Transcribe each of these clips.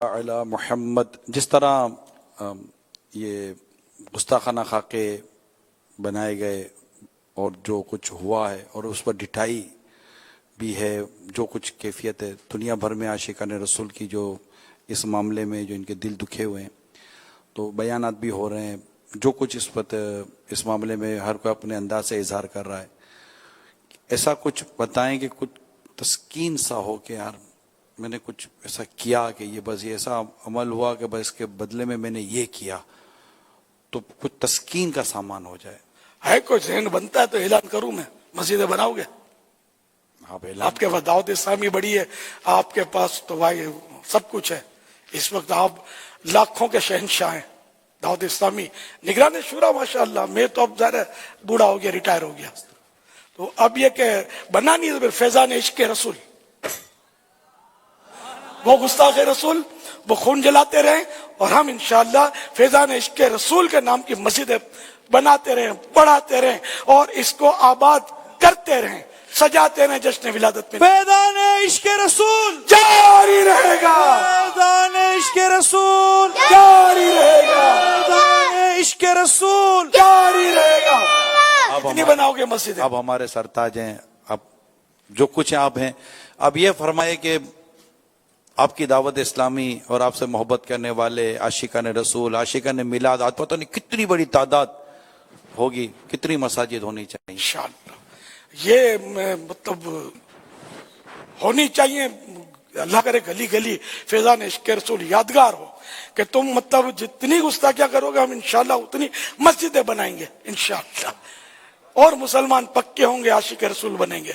علی محمد. جس طرح یہ گستاخانہ خاکے بنائے گئے اور جو کچھ ہوا ہے اور اس پر ڈٹائی بھی ہے، جو کچھ کیفیت ہے دنیا بھر میں عاشقان رسول کی، جو اس معاملے میں جو ان کے دل دکھے ہوئے ہیں، تو بیانات بھی ہو رہے ہیں. جو کچھ اس وقت اس معاملے میں ہر کوئی اپنے انداز سے اظہار کر رہا ہے. ایسا کچھ بتائیں کہ کچھ تسکین سا ہو کہ یار میں نے کچھ ایسا کیا کہ یہ بس یہ ایسا عمل ہوا کہ بس اس کے بدلے میں میں نے یہ کیا، تو کچھ تسکین کا سامان ہو جائے. ہے کوئی ذہن بنتا ہے تو اعلان کروں میں، مسجدیں بناؤ گے آپ کے پاس؟ دعوت اسلامی بڑی ہے، آپ کے پاس تو بھائی سب کچھ ہے. اس وقت آپ لاکھوں کے شہنشاہ ہیں. دعوت اسلامی نگران شورا ماشاءاللہ. میں تو اب ظاہر بوڑھا ہو گیا، ریٹائر ہو گیا، تو اب یہ کہ بنا نہیں تو پھر فیضان عشق رسول، وہ گستاخ رسول وہ خون جلاتے رہیں اور ہم انشاءاللہ فیضان عشق رسول کے نام کی مسجدیں بناتے رہیں، پڑھاتے رہیں اور اس کو آباد کرتے رہیں، سجاتے رہیں. جشن ولادت میں فیضان عشق رسول جاری رہے گا، فیضان عشق رسول جاری رہے گا، فیضان عشق رسول جاری رہے گا. اب نہیں بناؤ گے مسجدیں؟ اب ہمارے سرتاج ہیں، اب جو کچھ آپ ہیں، اب یہ فرمائے کہ آپ کی دعوت اسلامی اور آپ سے محبت کرنے والے عاشقان رسول، عاشقان میلاد، آج پتہ نہیں کتنی بڑی تعداد ہوگی، کتنی مساجد ہونی چاہیے انشاءاللہ یہ مطلب ہونی چاہیے. اللہ کرے گلی گلی فیضان عشق رسول یادگار ہو کہ تم مطلب جتنی گستاخیاں کرو گے ہم انشاءاللہ اتنی مسجدیں بنائیں گے انشاءاللہ. اور مسلمان پکے ہوں گے، عاشق رسول بنیں گے.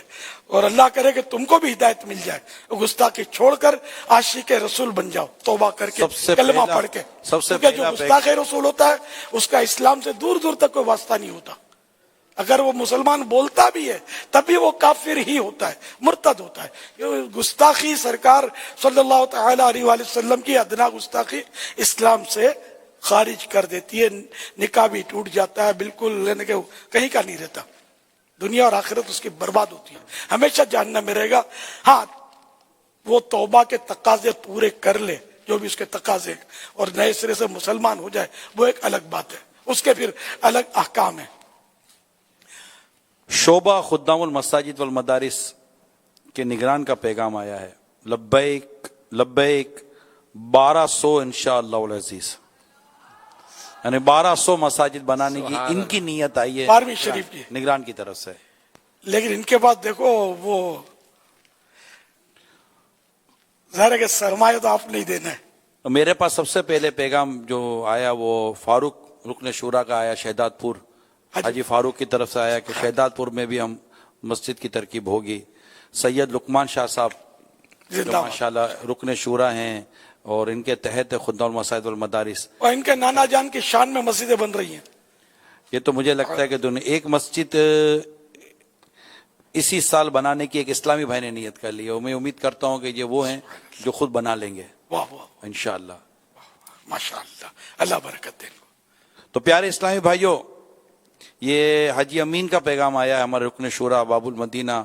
اور اللہ کرے کہ تم کو بھی ہدایت مل جائے، گستاخی چھوڑ کر عاشق رسول بن جاؤ، توبہ کر کے کلمہ پڑھ کے. کیونکہ جو گستاخ رسول ہوتا ہے اس کا اسلام سے دور دور تک کوئی واسطہ نہیں ہوتا. اگر وہ مسلمان بولتا بھی ہے تب بھی وہ کافر ہی ہوتا ہے، مرتد ہوتا ہے. گستاخی سرکار صلی اللہ تعالی علیہ وآلہ وسلم کی ادنا گستاخی اسلام سے خارج کر دیتی ہے. نکاح بھی ٹوٹ جاتا ہے، بالکل کہیں کا نہیں رہتا. دنیا اور آخرت اس کی برباد ہوتی ہے، ہمیشہ جہنم میں رہے گا. ہاں وہ توبہ کے تقاضے پورے کر لے، جو بھی اس کے تقاضے، اور نئے سرے سے مسلمان ہو جائے، وہ ایک الگ بات ہے، اس کے پھر الگ احکام ہیں. شعبہ خدام المساجد والمدارس کے نگران کا پیغام آیا ہے. لبیک لبیک 1200 انشاءاللہ العزیز، یعنی 1200 مساجد بنانے کی ان کی نیت آئی ہے 12ویں شریف کی نگران کی طرف سے. لیکن ان کے بعد دیکھو وہ ظاہر ہے کہ سرمایہ تو آپ نہیں دینا ہے. میرے پاس سب سے پہلے پیغام جو آیا وہ فاروق رکن شورا کا آیا، شہداد پور حاجی فاروق کی طرف سے آیا کہ شہداد پور میں بھی ہم مسجد کی ترکیب ہوگی. سید لقمان شاہ صاحب جو ماشاءاللہ رکن شورا ہیں اور ان کے تحت خدام المساجد والمدارس، اور ان کے نانا جان کی شان میں مسجدیں بن رہی ہیں. یہ تو مجھے لگتا ہے کہ ایک مسجد اسی سال بنانے کی ایک اسلامی بھائی نے نیت کر لی ہے. میں امید کرتا ہوں کہ یہ وہ ہیں جو خود بنا لیں گے واہ واہ انشاءاللہ. ماشاءاللہ، اللہ برکت دے. تو پیارے اسلامی بھائیوں، یہ حاجی امین کا پیغام آیا ہے ہمارے رکن شورا باب المدینہ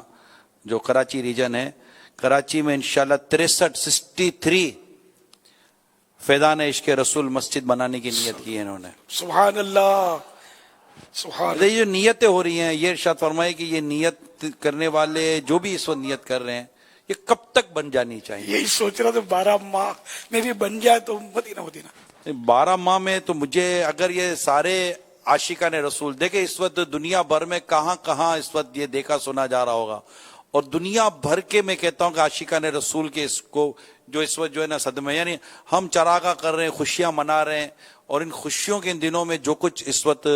جو کراچی ریجن ہے. کراچی میں انشاءاللہ 63 فیضان عشق رسول مسجد بنانے کی نیت کی ہے انہوں نے. سبحان اللہ، سبحان اللہ. یہ جو نیتیں ہو رہی ہیں، یہ ارشاد فرمائے کہ یہ نیت کرنے والے جو بھی اس وقت نیت کر رہے ہیں یہ کب تک بن جانی چاہیے؟ یہی سوچ رہا تھا 12 ماہ میں بھی بن جائے تو مدینہ مدینہ. 12 ماہ میں تو مجھے اگر یہ سارے عاشقان رسول دیکھیں، اس وقت دنیا بھر میں کہاں کہاں اس وقت یہ دیکھا سنا جا رہا ہوگا، اور دنیا بھر کے میں کہتا ہوں کہ عاشقان رسول کے اس کو جو اس وقت جو ہے نا صدمے، یعنی ہم چراغاں کر رہے ہیں، خوشیاں منا رہے ہیں، اور ان خوشیوں کے ان دنوں میں جو کچھ اس وقت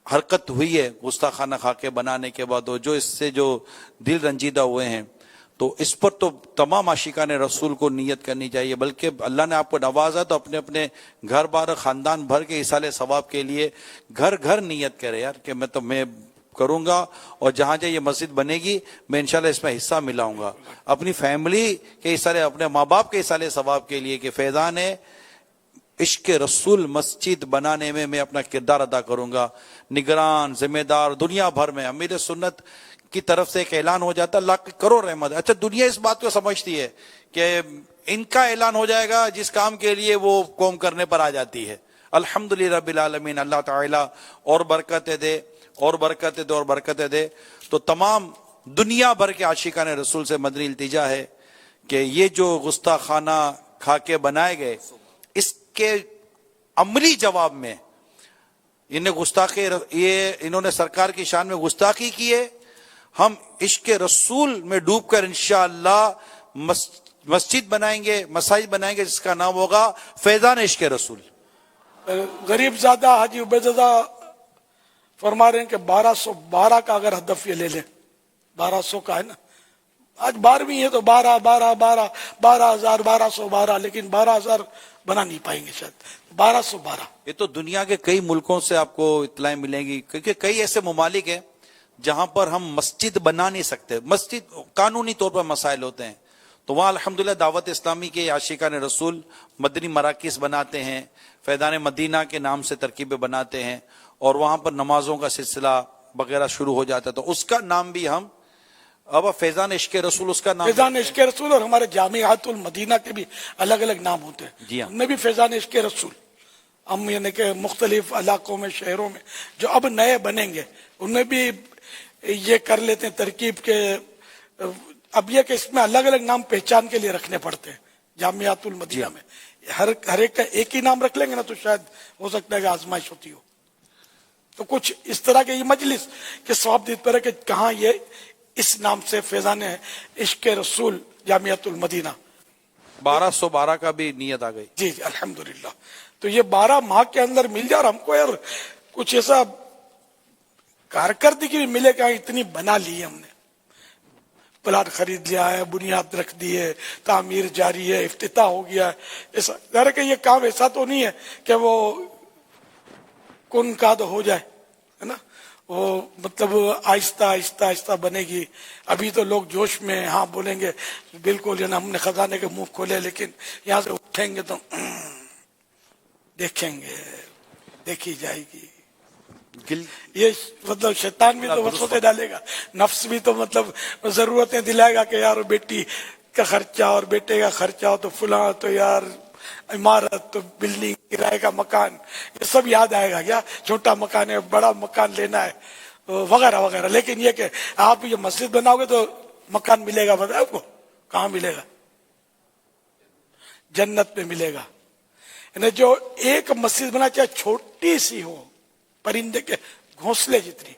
حرکت ہوئی ہے گستاخانہ خاکے بنانے کے بعد، جو اس سے جو دل رنجیدہ ہوئے ہیں، تو اس پر تو تمام عاشقان رسول کو نیت کرنی چاہیے. بلکہ اللہ نے آپ کو نوازا تو اپنے اپنے گھر بار خاندان بھر کے اصال ثواب کے لیے گھر گھر نیت کرے یار کہ میں کروں گا، اور جہاں جہاں یہ مسجد بنے گی میں انشاءاللہ اس میں حصہ ملاؤں گا، اپنی فیملی کے اصال، اپنے ماں باپ کے اصال ثواب کے لیے کہ فیضان عشق رسول مسجد بنانے میں اپنا کردار ادا کروں گا. نگران، ذمہ دار، دنیا بھر میں امیر سنت کی طرف سے ایک اعلان ہو جاتا ہے، اللہ کی کرو رحمت. اچھا دنیا اس بات کو سمجھتی ہے کہ ان کا اعلان ہو جائے گا جس کام کے لیے وہ قوم کرنے پر آ جاتی ہے. الحمدللہ رب العالمین. اللہ تعالیٰ اور برکتیں دے اور برکتیں دے اور برکتیں دے. تو تمام دنیا بھر کے عاشقان رسول سے مدنی التجا ہے کہ یہ جو گستاخانہ خاکے بنائے گئے اس کے عملی جواب میں انہوں نے سرکار کی شان میں گستاخی کی ہے. ہم عشق رسول میں ڈوب کر انشاءاللہ مسجد بنائیں گے, مساجد بنائیں گے جس کا نام ہوگا فیضان عشق رسول. غریب زادہ حاجی عبیدزادہ فرما رہے ہیں کہ 1212 کا اگر ہدف یہ لے لیں, 1200 کا ہے نا, آج 12ویں ہے تو 12 12 12 12,000 1212, لیکن 12,000 بنا نہیں پائیں گے شاید. 1212 یہ تو دنیا کے کئی ملکوں سے آپ کو اطلاع ملیں گی, کیونکہ کئی ایسے ممالک ہیں جہاں پر ہم مسجد بنا نہیں سکتے. مسجد قانونی طور پر مسائل ہوتے ہیں, تو وہاں الحمدللہ دعوت اسلامی کے عاشقان رسول مدنی مراکز بناتے ہیں, فیضان مدینہ کے نام سے ترکیبیں بناتے ہیں, اور وہاں پر نمازوں کا سلسلہ وغیرہ شروع ہو جاتا ہے. تو اس کا نام بھی ہم اب فیضان عشق رسول اس کا نام, فیضان عشق رسول. اور ہمارے جامعات المدینہ کے بھی الگ الگ نام ہوتے ہیں. جی ہاں, ان میں بھی فیضان عشق رسول. ہم یعنی کہ مختلف علاقوں میں, شہروں میں جو اب نئے بنیں گے ان میں بھی یہ کر لیتے ہیں ترکیب کے. اب یہ کہ اس میں الگ الگ نام پہچان کے لیے رکھنے پڑتے ہیں. جامعات المدینہ میں ہر ایک کا ایک ہی نام رکھ لیں گے نا تو شاید ہو سکتا ہے کہ آزمائش ہوتی ہو. تو کچھ اس طرح کے یہ مجلس کے ثواب دیت پر ہے کہ کہاں یہ اس نام سے فیضان عشق رسول جامعات المدینہ. 1212 کا بھی نیت آ گئی. جی الحمدللہ. تو یہ 12 ماہ کے اندر مل جائے, اور ہم کو یار کچھ ایسا کارکردگی بھی ملے کہ اتنی بنا لی ہے ہم نے. پلاٹ خرید لیا ہے, بنیاد رکھ دی ہے, تعمیر جاری ہے, افتتاح ہو گیا ہے. ایسا ظاہر ہے کہ یہ کام ایسا تو نہیں ہے کہ وہ کن کا تو ہو جائے, ہے نا. وہ مطلب آہستہ آہستہ آہستہ بنے گی. ابھی تو لوگ جوش میں ہاں بولیں گے بالکل ہم نے خزانے کے منہ کھولے, لیکن یہاں سے اٹھیں گے تو دیکھیں گے, دیکھی جائے گی. یہ مطلب شیطان بھی تو وسوسے ڈالے گا, نفس بھی تو مطلب ضرورتیں دلائے گا کہ یار بیٹی کا خرچہ اور بیٹے کا خرچہ ہو تو فلاں, تو یار عمارت, تو بلڈنگ, کرائے کا مکان, یہ سب یاد آئے گا. کیا چھوٹا مکان ہے, بڑا مکان لینا ہے, وغیرہ وغیرہ. لیکن یہ کہ آپ یہ مسجد بناؤ گے تو مکان ملے گا, بتائیں آپ کو کہاں ملے گا؟ جنت میں ملے گا. یعنی جو ایک مسجد بنا چاہے چھوٹی سی ہو, پرندے کے گھونسلے جتنی,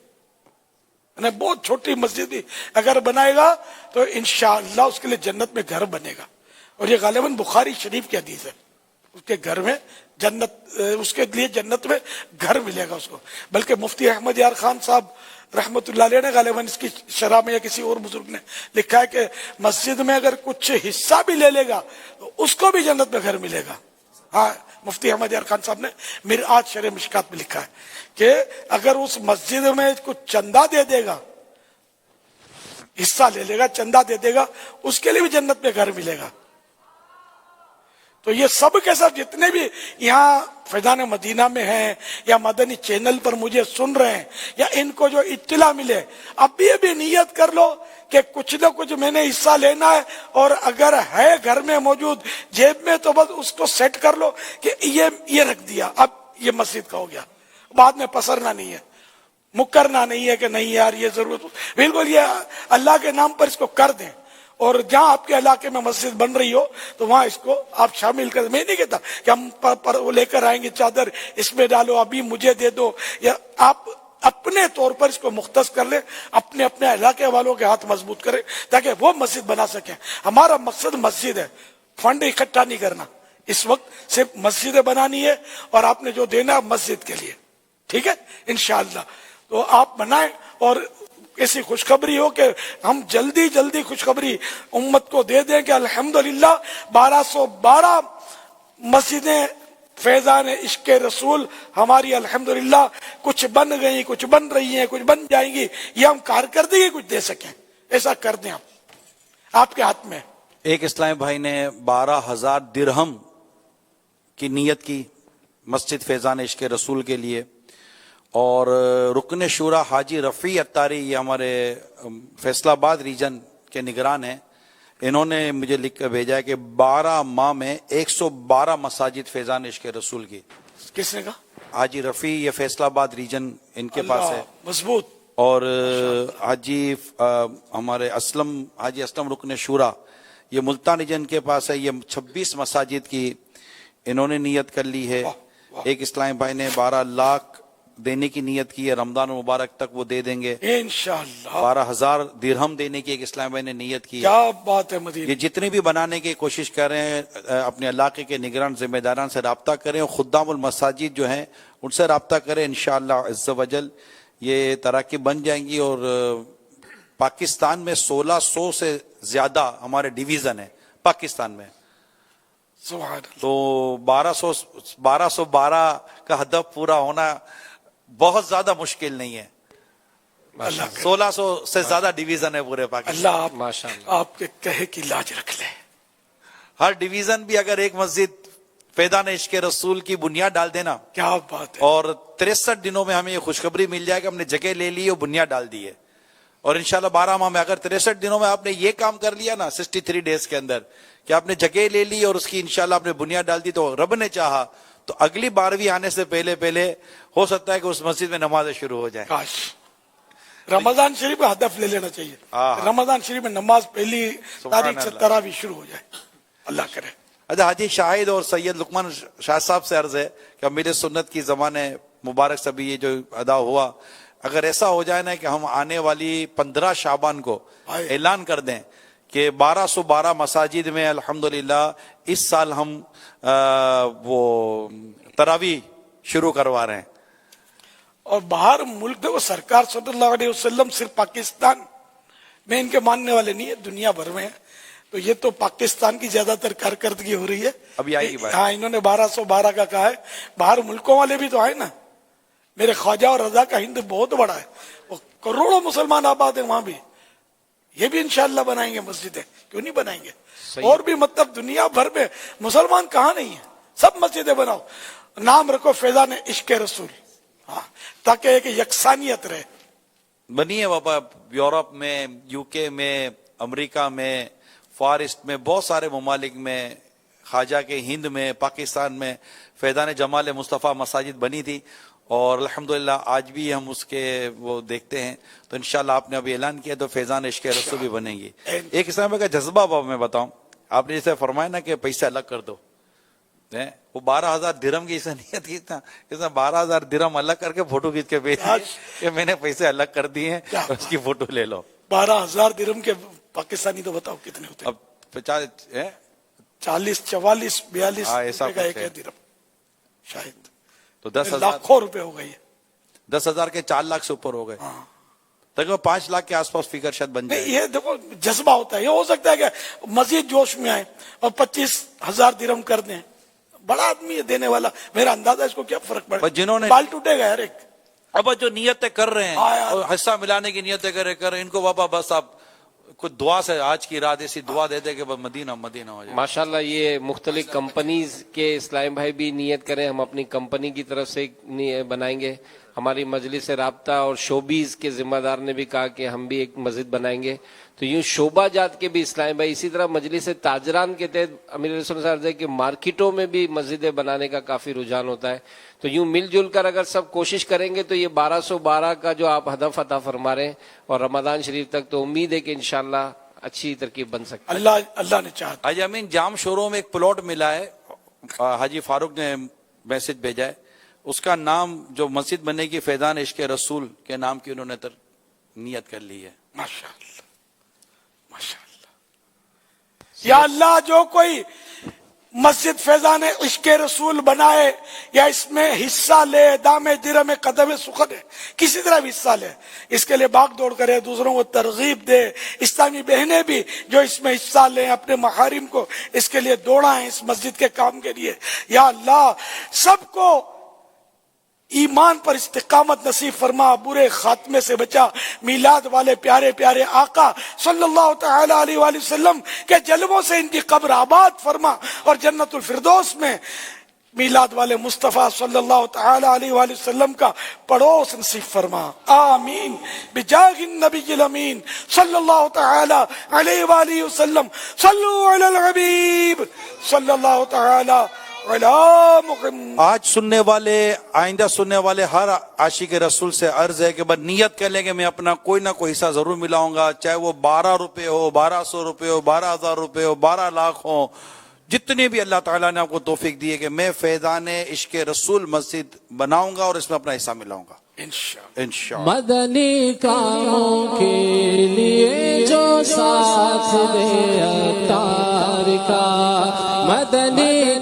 یعنی بہت چھوٹی مسجد بھی اگر بنائے گا تو انشاءاللہ اس کے لیے جنت میں گھر بنے گا. اور یہ غالباً بخاری شریف کی حدیث ہے. اس کے گھر میں جنت, اس کے لیے جنت میں گھر ملے گا اس کو. بلکہ مفتی احمد یار خان صاحب رحمت اللہ علیہ نے غالباً اس کی شرح میں یا کسی اور بزرگ نے لکھا ہے کہ مسجد میں اگر کچھ حصہ بھی لے لے گا تو اس کو بھی جنت میں گھر ملے گا. ہاں, مفتی احمد یار خان صاحب نے مرآت شرح مشکات میں لکھا ہے کہ اگر اس مسجد میں کچھ چندہ دے دے گا, حصہ لے لے گا, چندہ دے دے گا, اس کے لیے بھی جنت میں گھر ملے گا. تو یہ سب کے سب جتنے بھی یہاں فیضان مدینہ میں ہیں یا مدنی چینل پر مجھے سن رہے ہیں, یا ان کو جو اطلاع ملے, اب بھی نیت کر لو کہ کچھ نہ کچھ میں نے حصہ لینا ہے, اور اگر ہے گھر میں موجود جیب میں تو بس اس کو سیٹ کر لو کہ یہ رکھ دیا, اب یہ مسجد کا ہو گیا. بعد میں پسرنا نہیں ہے, مکرنا نہیں ہے کہ نہیں یار یہ ضرورت, بالکل یہ اللہ کے نام پر اس کو کر دیں. اور جہاں آپ کے علاقے میں مسجد بن رہی ہو تو وہاں اس کو آپ شامل کر. میں نہیں کہتا کہ ہم وہ لے کر آئیں گے چادر, اس میں ڈالو, ابھی مجھے دے دو, یا آپ اپنے طور پر اس کو مختص کر لیں, اپنے اپنے علاقے والوں کے ہاتھ مضبوط کریں تاکہ وہ مسجد بنا سکیں. ہمارا مقصد مسجد ہے, فنڈ اکٹھا نہیں کرنا. اس وقت صرف مسجدیں بنانی ہے, اور آپ نے جو دینا مسجد کے لیے, ٹھیک ہے انشاءاللہ. تو آپ بنائیں, اور ایسی خوشخبری ہو کہ ہم جلدی جلدی خوشخبری امت کو دے دیں کہ الحمدللہ 1212 مسجدیں فیضان عشق رسول ہماری الحمدللہ کچھ بن گئی, کچھ بن رہی ہیں, کچھ بن جائیں گی. یہ ہم کارکردگی کچھ دے سکیں, ایسا کر دیں. آپ کے ہاتھ میں. ایک اسلامی بھائی نے 12,000 درہم کی نیت کی مسجد فیضان عشق رسول کے لیے, اور رکن شورا حاجی رفیع اتاری, یہ ہمارے فیصل آباد ریجن کے نگران ہیں, انہوں نے مجھے لکھ کر بھیجا ہے کہ 12 ماہ میں 112 مساجد فیضان عشق رسول کی. کس نے کہا؟ حاجی رفیع، یہ فیصل آباد ریجن ان کے پاس ہے. مضبوط. اور حاجی ہمارے حاجی اسلم رکن شورا، یہ ملتان ریجن کے پاس ہے. یہ 26 مساجد کی انہوں نے نیت کر لی ہے. ایک اسلام بھائی نے 12 لاکھ دینے کی نیت کی ہے، رمضان مبارک تک وہ دے دیں گے انشاءاللہ. 12,000 درہم دینے کی ایک اسلام بھائی نے نیت کی ہے. کیا بات ہے مدینہ. یہ جتنے بھی بنانے کی کوشش کر رہے ہیں اپنے علاقے کے نگران ذمہ داران سے رابطہ کریں، اور خدام المساجد جو ہیں ان سے رابطہ کریں. انشاءاللہ عز و جل یہ تراکیب بن جائیں گی. اور پاکستان میں 1600 سے زیادہ ہمارے ڈویژن ہیں پاکستان میں. سبحان اللہ. تو 1212 کا ہدف پورا ہونا بہت زیادہ مشکل نہیں ہے. 1600 سے زیادہ ڈویژن ہے پورے پاکستان. اللہ آپ ماشاءاللہ آپ کے کہے کی لاج رکھ لے. ہر ڈویژن بھی اگر ایک مسجد فیضان عشق رسول کی بنیاد ڈال دینا، کیا بات ہے. اور 63 دنوں میں ہمیں یہ خوشخبری مل جائے کہ ہم نے جگہ لے لی اور بنیاد ڈال دی ہے. اور انشاءاللہ 12 ماہ میں اگر 63 دنوں میں آپ نے یہ کام کر لیا نا 63 ڈیز کے اندر کہ آپ نے جگہ لے لی اور اس کی انشاءاللہ آپ نے بنیاد ڈال دی، تو رب نے چاہا تو اگلی 12ویں آنے سے پہلے ہو سکتا ہے کہ اس مسجد میں نمازیں شروع ہو جائیں. کاش رمضان شریف کا ہدف لے لینا چاہیے. رمضان شریف میں نماز پہلی تاریخ سے تراویح شروع ہو جائے. اللہ کرے. اچھا، حاجی شاہد اور سید لقمان شاہ صاحب سے عرض ہے کہ امیر سنت کی زمانے مبارک سے بھی یہ جو ادا ہوا، اگر ایسا ہو جائے نا کہ ہم آنے والی 15 شعبان کو اعلان کر دیں کہ 1212 مساجد میں الحمدللہ اس سال ہم وہ تراویح شروع کروا رہے ہیں. اور باہر ملک دیکھو سرکار صلی اللہ علیہ وسلم صرف پاکستان میں ان کے ماننے والے نہیں ہے، دنیا بھر میں ہے. تو یہ تو پاکستان کی زیادہ تر کارکردگی ہو رہی ہے. ابھی آئے گی بات. ہاں انہوں نے 1212 کا کہا ہے. باہر ملکوں والے بھی تو آئے نا. میرے خواجہ اور رضا کا ہند بہت بڑا ہے، وہ کروڑوں مسلمان آباد ہیں وہاں بھی. یہ بھی انشاءاللہ بنائیں گے مسجدیں، کیوں نہیں بنائیں گے. اور بھی مطلب دنیا بھر میں مسلمان کہاں نہیں ہیں، سب مسجدیں بناؤ. نام رکھو فیضان عشق رسول. ہاں، تاکہ ایک یکسانیت رہے. بنی ہے بابا. یورپ میں، یو کے میں، امریکہ میں، فارسٹ میں، بہت سارے ممالک میں، خواجہ کے ہند میں، پاکستان میں فیضان جمال مصطفیٰ مساجد بنی تھی. اور الحمدللہ آج بھی ہم اس کے وہ دیکھتے ہیں. تو انشاءاللہ آپ نے ابھی اعلان کیا تو فیضان عشق رسول بھی بنیں گی. ایک اسلام کا جذبہ بابا میں بتاؤں، آپ نے جیسے فرمایا نا کہ پیسے الگ کر دو، وہ 12,000 درہم کی اسے نیت کی تھا، اس نے 12,000 درہم الگ کر کے فوٹو کھینچ کے بھیج کہ میں نے پیسے الگ کر دیے ہیں، اس کی فوٹو لے لو. 12,000 درہم کے پاکستانی تو بتاؤ کتنے ہوتے ہیں. اب 50 40 44 42 ایسا روپے کا ایک کچھ ہے. ہے درہم شاید. تو 10,000 لاکھوں روپے ہو گئی ہے. 10,000 کے 4 لاکھ سے اوپر ہو گئے. تقریباً 5 لاکھ کے آس پاس فگر شاید بن جائے. یہ دیکھو جذبہ ہوتا ہے. یہ ہو سکتا ہے کہ مزید جوش میں آئے اور 25,000 درہم کر دیں. بڑا آدمی ہے دینے والا، میرا اندازہ اس کو کیا فرق پڑے. جنہوں نے بال ٹوٹے گا یار. ایک اب جو نیتیں کر رہے ہیں اور حصہ ملانے کی نیتیں کر رہے ان کو بابا بس آپ کچھ دعا سے آج کی رات ایسی دعا دے دے کہ مدینہ مدینہ ہو جائے. ماشاءاللہ یہ مختلف کمپنیز کے اسلام بھائی بھی نیت کریں. ہم اپنی کمپنی کی طرف سے بنائیں گے. ہماری مجلس رابطہ اور شوبیز کے ذمہ دار نے بھی کہا کہ ہم بھی ایک مسجد بنائیں گے. تو یوں شعبہ جات کے بھی اسلام بھائی، اسی طرح مجلس تاجران کے تحت امیر رسول صاحب کہ مارکیٹوں میں بھی مسجدیں بنانے کا کافی رجحان ہوتا ہے. تو یوں مل جل کر اگر سب کوشش کریں گے تو یہ 1212 کا جو آپ ہدف عطا فرما رہے ہیں اور رمضان شریف تک، تو امید ہے کہ انشاءاللہ اچھی ترکیب بن سکتی ہے. اللہ نے چاہا. حاجی امین جام شوروں میں ایک پلاٹ ملا ہے، حاجی فاروق نے میسج بھیجا ہے. اس کا نام جو مسجد بنے گی فیضان عشق رسول کے نام کی انہوں نے نیت کر لی ہے. ماشاءاللہ ماشاءاللہ. یا اللہ جو کوئی مسجد فیضان عشق رسول بنائے یا اس میں حصہ لے، دام درہم قدم سخن ہے، کسی طرح بھی حصہ لے، اس کے لیے بھاگ دوڑ کرے، دوسروں کو ترغیب دے. اسلامی بہنیں بھی جو اس میں حصہ لیں، اپنے محارم کو اس کے لیے دوڑائیں اس مسجد کے کام کے لیے. یا اللہ سب کو ایمان پر استقامت نصیب فرما، برے خاتمے سے بچا. میلاد والے پیارے پیارے آقا صلی اللہ تعالی علیہ وآلہ وسلم کے جلووں سے ان کی قبر آباد فرما اور جنت الفردوس میں میلاد والے مصطفیٰ صلی اللہ تعالی علیہ وآلہ وسلم کا پڑوس نصیب فرما، آمین بجاہ النبی الامین صلی اللہ تعالی علیہ وآلہ وسلم۔ صلو علی الحبیب صلی اللہ تعالی علی محمد۔ آج سننے والے، آئندہ سننے والے ہر عاشق رسول سے عرض ہے کہ بس نیت کر لیں کہ میں اپنا کوئی نہ کوئی حصہ ضرور ملاؤں گا، چاہے وہ 12 روپے ہو، 1200 روپے ہو، 12,000 روپے ہو، 12 لاکھ ہو، جتنے بھی اللہ تعالیٰ نے آپ کو توفیق دی ہے کہ میں فیضان عشق رسول مسجد بناؤں گا اور اس میں اپنا حصہ ملاؤں گا انشاءاللہ۔ مدنی کاموں کے لیے جو ساتھ دے عطار کا، مدنی